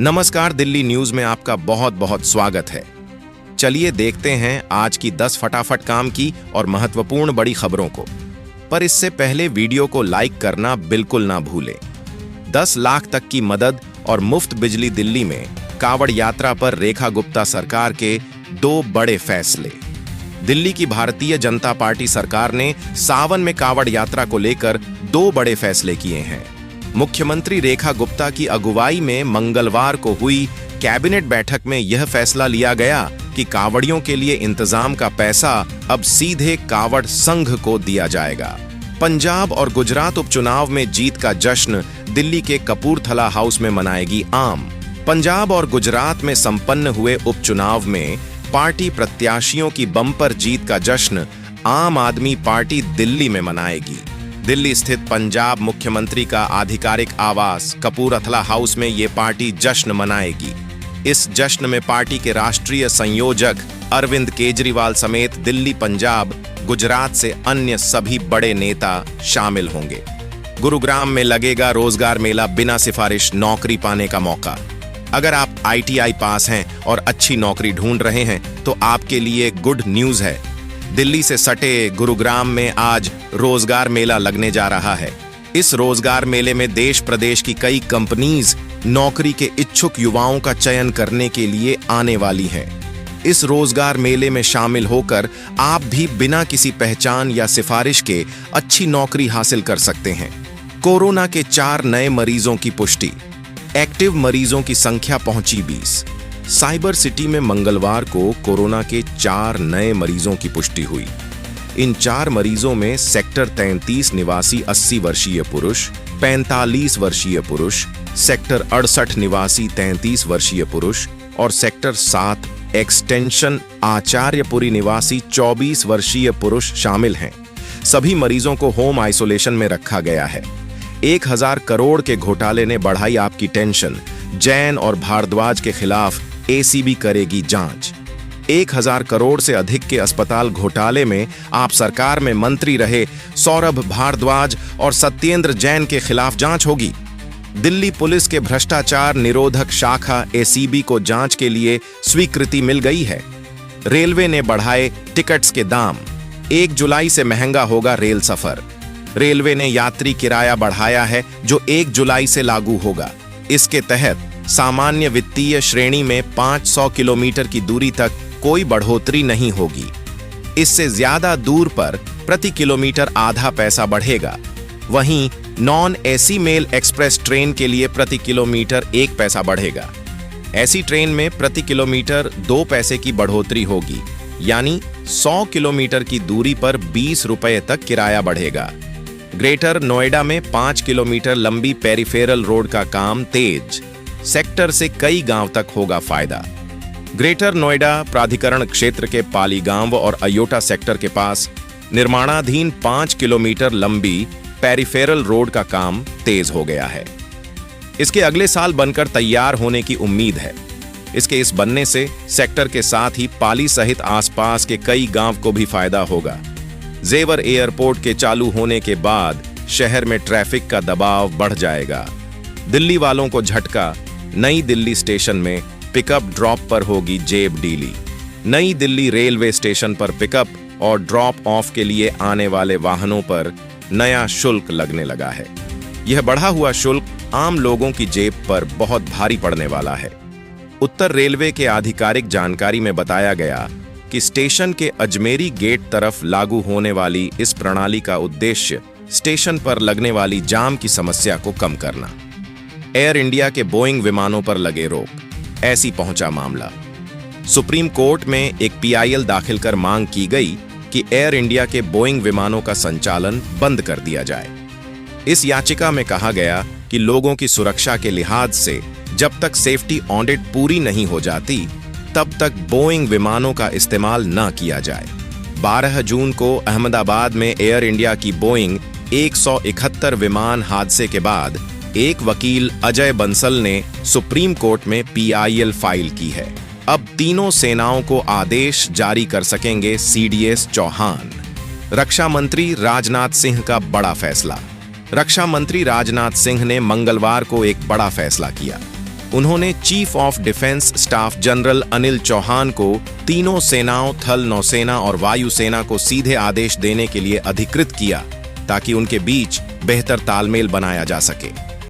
नमस्कार, दिल्ली न्यूज में आपका बहुत बहुत स्वागत है। चलिए देखते हैं आज की 10 फटाफट काम की और महत्वपूर्ण बड़ी खबरों को। पर इससे पहले वीडियो को लाइक करना बिल्कुल ना भूलें। 10 लाख तक की मदद और मुफ्त बिजली दिल्ली में कांवड़ यात्रा पर रेखा गुप्ता सरकार के 2 बड़े फैसले। दिल्ली की भारतीय जनता पार्टी सरकार ने सावन में कांवड़ यात्रा को लेकर 2 बड़े फैसले किए हैं। मुख्यमंत्री रेखा गुप्ता की अगुवाई में मंगलवार को हुई कैबिनेट बैठक में यह फैसला लिया गया कि कांवड़ियों के लिए इंतजाम का पैसा अब सीधे कांवड़ संघ को दिया जाएगा। पंजाब और गुजरात उपचुनाव में जीत का जश्न दिल्ली के कपूरथला हाउस में मनाएगी आम। पंजाब और गुजरात में संपन्न हुए उपचुनाव में पार्टी प्रत्याशियों की बम्पर जीत का जश्न आम आदमी पार्टी दिल्ली में मनाएगी। दिल्ली स्थित पंजाब मुख्यमंत्री का आधिकारिक आवास कपूरथला हाउस में ये पार्टी जश्न मनाएगी। इस जश्न में पार्टी के राष्ट्रीय संयोजक अरविंद केजरीवाल समेत दिल्ली, पंजाब, गुजरात से अन्य सभी बड़े नेता शामिल होंगे। गुरुग्राम में लगेगा रोजगार मेला, बिना सिफारिश नौकरी पाने का मौका। अगर आप ITI पास हैं और अच्छी नौकरी ढूंढ रहे हैं तो आपके लिए गुड न्यूज है। दिल्ली से सटे गुरुग्राम में आज रोजगार मेला लगने जा रहा है। इस रोजगार मेले में देश प्रदेश की कई कंपनीज नौकरी के इच्छुक युवाओं का चयन करने के लिए आने वाली हैं। इस रोजगार मेले में शामिल होकर आप भी बिना किसी पहचान या सिफारिश के अच्छी नौकरी हासिल कर सकते हैं। कोरोना के 4 नए मरीजों की पुष्टि। एक्टिव मरीजों की संख्या पहुंची 20। साइबर सिटी में मंगलवार को कोरोना के 4 नए मरीजों की पुष्टि हुई। इन 4 मरीजों में सेक्टर 33 निवासी 80 वर्षीय पुरुष, 45 वर्षीय पुरुष, सेक्टर 68 निवासी 33 वर्षीय पुरुष और सेक्टर 7 एक्सटेंशन आचार्यपुरी निवासी 24 वर्षीय पुरुष शामिल हैं। सभी मरीजों को होम आइसोलेशन में रखा गया है। 1000 करोड़ के घोटाले ने बढ़ाई आपकी टेंशन। जैन और भारद्वाज के खिलाफ ACB करेगी जांच। 1000 करोड़ से अधिक के अस्पताल घोटाले में आप सरकार में मंत्री रहे सौरभ भारद्वाज और सत्येंद्र जैन के खिलाफ जांच होगी। दिल्ली पुलिस के भ्रष्टाचार निरोधक शाखा ACB को जांच के लिए स्वीकृति मिल गई है। रेलवे ने बढ़ाए टिकट्स के दाम। 1 जुलाई से महंगा होगा रेल सफर। रेलवे ने यात्री किराया बढ़ाया है जो 1 जुलाई से लागू होगा। इसके तहत सामान्य वित्तीय श्रेणी में 500 किलोमीटर की दूरी तक कोई बढ़ोतरी नहीं होगी। इससे ज्यादा दूर पर प्रति किलोमीटर आधा पैसा बढ़ेगा। वहीं non AC mail express train के लिए प्रति किलोमीटर 1 पैसा बढ़ेगा। ऐसी ट्रेन में प्रति किलोमीटर 2 पैसे की बढ़ोतरी होगी, यानी 100 किलोमीटर की दूरी पर 20 रुपए तक किराया बढ़ेगा। ग्रेटर नोएडा में 5 किलोमीटर लंबी पेरिफेरल रोड का काम तेज। सेक्टर से कई गांव तक होगा फायदा। ग्रेटर नोएडा प्राधिकरण क्षेत्र के पालीगांव और अयोटा सेक्टर के पास निर्माणाधीन 5 किलोमीटर लंबी पेरिफेरल रोड का काम तेज हो गया है। इसके अगले साल बनकर तैयार होने की उम्मीद है। इसके इस बनने से सेक्टर के साथ ही पाली सहित आसपास के कई गांव को भी फायदा होगा। जेवर एयरपोर्ट के चालू होने के बाद शहर में ट्रैफिक का दबाव बढ़ जाएगा। दिल्ली वालों को झटका। नई दिल्ली स्टेशन में पिकअप ड्रॉप पर होगी जेब डीली। नई दिल्ली रेलवे स्टेशन पर पिकअप और ड्रॉप ऑफ के लिए आने वाले वाहनों पर नया शुल्क लगने लगा है। यह बढ़ा हुआ शुल्क आम लोगों की जेब पर बहुत भारी पड़ने वाला है। उत्तर रेलवे के आधिकारिक जानकारी में बताया गया कि स्टेशन के अजमेरी गेट तरफ लागू होने वाली इस प्रणाली का उद्देश्य स्टेशन पर लगने वाली जाम की समस्या को कम करना। एयर इंडिया के बोइंग विमानों पर लगे रोक, ऐसी पहुंचा मामला। सुप्रीम कोर्ट में एक PIL दाखिल कर मांग की गई कि एयर इंडिया के बोइंग विमानों का संचालन बंद कर दिया जाए। इस याचिका में कहा गया कि लोगों की सुरक्षा के लिहाज से जब तक सेफ्टी ऑडिट पूरी नहीं हो जाती तब तक बोइंग विमानों का इस्तेमाल न किया जाए। 12 जून को अहमदाबाद में एयर इंडिया की बोइंग 171 विमान हादसे के बाद एक वकील अजय बंसल ने सुप्रीम कोर्ट में PIL फाइल की है। अब तीनों सेनाओं को आदेश जारी कर सकेंगे CDS चौहान। रक्षा मंत्री राजनाथ सिंह का बड़ा फैसला। रक्षा मंत्री राजनाथ सिंह ने मंगलवार को एक बड़ा फैसला किया। उन्होंने chief of defence staff general Anil Chauhan को तीनों सेनाओं थल, नौसेना और वायुसेना को सीधे आदेश देने के लिए अधिकृत किया ताकि उनके बीच बेहतर तालमेल बनाया जा सके।